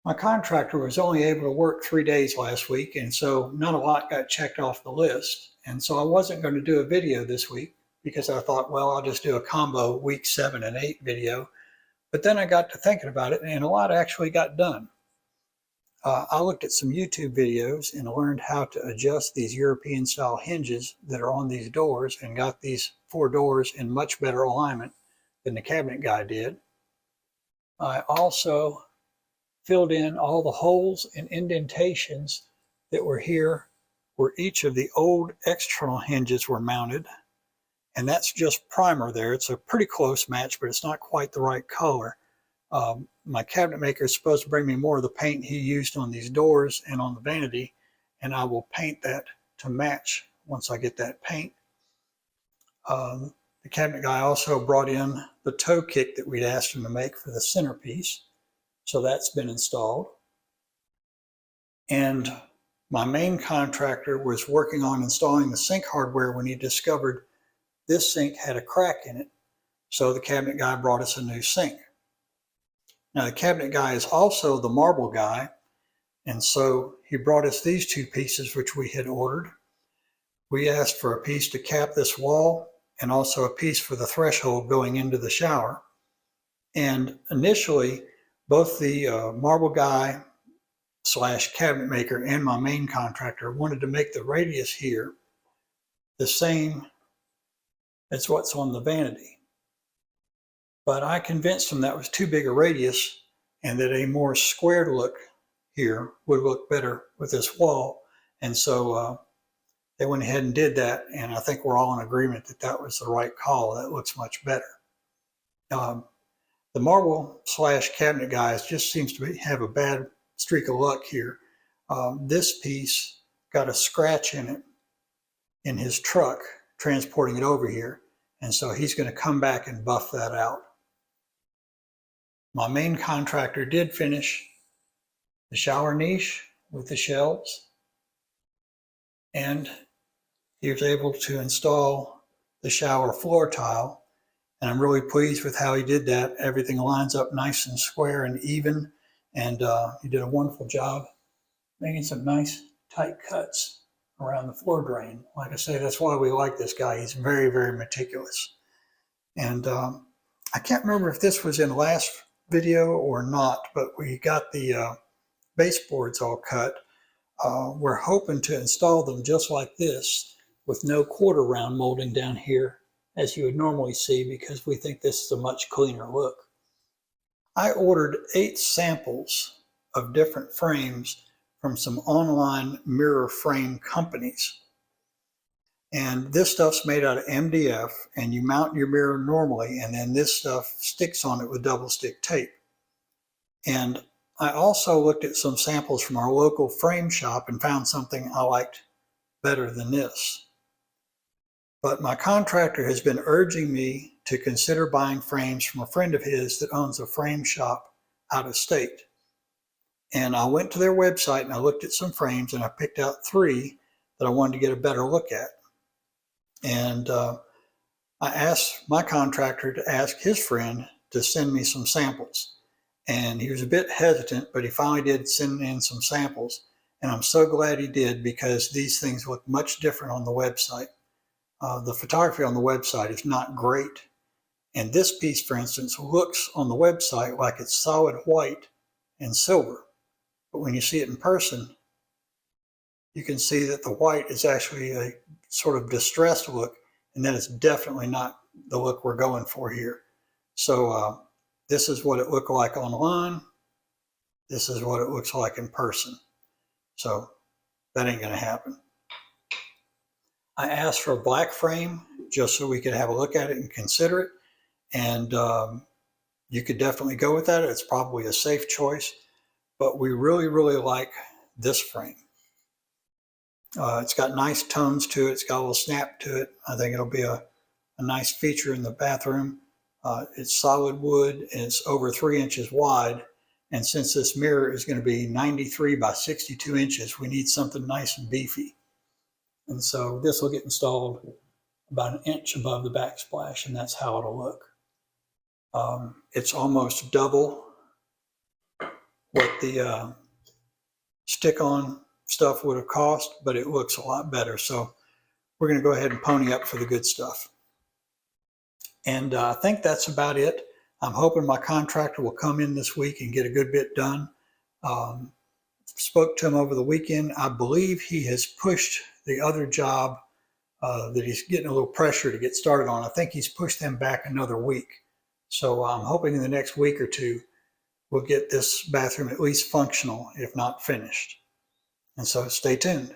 My contractor was only able to work 3 days last week, and so not a lot got checked off the list. And so I wasn't going to do a video this week because I thought, well, I'll just do a combo week 7 and 8 video. But then I got to thinking about it, and a lot actually got done. I looked at some YouTube videos and learned how to adjust these European style hinges that are on these doors, and got these 4 doors in much better alignment than the cabinet guy did. I also filled in all the holes and indentations that were here where each of the old external hinges were mounted. And that's just primer there. It's a pretty close match, but it's not quite the right color. My cabinet maker is supposed to bring me more of the paint he used on these doors and on the vanity, and I will paint that to match once I get that paint. The cabinet guy also brought in the toe kick that we'd asked him to make for the centerpiece. So that's been installed. And my main contractor was working on installing the sink hardware when he discovered this sink had a crack in it. So the cabinet guy brought us a new sink. Now the cabinet guy is also the marble guy. And so he brought us these 2 pieces which we had ordered. We asked for a piece to cap this wall and also a piece for the threshold going into the shower. And initially, both the marble guy / cabinet maker and my main contractor wanted to make the radius here the same as what's on the vanity. But I convinced them that was too big a radius and that a more squared look here would look better with this wall. And so they went ahead and did that, and I think we're all in agreement that that was the right call. That looks much better. The marble / cabinet guys just seems to have a bad streak of luck here. This piece got a scratch in it in his truck transporting it over here, and so he's going to come back and buff that out. My main contractor did finish the shower niche with the shelves, and he was able to install the shower floor tile, and I'm really pleased with how he did that. Everything lines up nice and square and even, and he did a wonderful job making some nice tight cuts around the floor drain. Like I say, that's why we like this guy. He's very, very meticulous. And I can't remember if this was in the last video or not, but we got the baseboards all cut. We're hoping to install them just like this, with no quarter round molding down here as you would normally see, because we think this is a much cleaner look. I ordered 8 samples of different frames from some online mirror frame companies. And this stuff's made out of MDF, and you mount your mirror normally, and then this stuff sticks on it with double stick tape. And I also looked at some samples from our local frame shop and found something I liked better than this. But my contractor has been urging me to consider buying frames from a friend of his that owns a frame shop out of state. And I went to their website and I looked at some frames, and I picked out 3 that I wanted to get a better look at. And I asked my contractor to ask his friend to send me some samples. And he was a bit hesitant, but he finally did send in some samples. And I'm so glad he did, because these things look much different on the website. The photography on the website is not great. And this piece, for instance, looks on the website like it's solid white and silver. But when you see it in person, you can see that the white is actually a sort of distressed look, and that is definitely not the look we're going for here. So this is what it looked like online. This is what it looks like in person. So that ain't going to happen. I asked for a black frame just so we could have a look at it and consider it. And you could definitely go with that. It's probably a safe choice, but we really, really like this frame. It's got nice tones to it. It's got a little snap to it. I think it'll be a nice feature in the bathroom. It's solid wood, and it's over 3 inches wide. And since this mirror is going to be 93 by 62 inches, we need something nice and beefy. And so this will get installed about 1 inch above the backsplash, and that's how it'll look. It's almost double what the stick-on stuff would have cost, but it looks a lot better. So we're going to go ahead and pony up for the good stuff. And I think that's about it. I'm hoping my contractor will come in this week and get a good bit done. Spoke to him over the weekend. I believe he has pushed the other job that he's getting a little pressure to get started on. I think he's pushed them back another week. So I'm hoping in the next week or two, we'll get this bathroom at least functional, if not finished. And so stay tuned.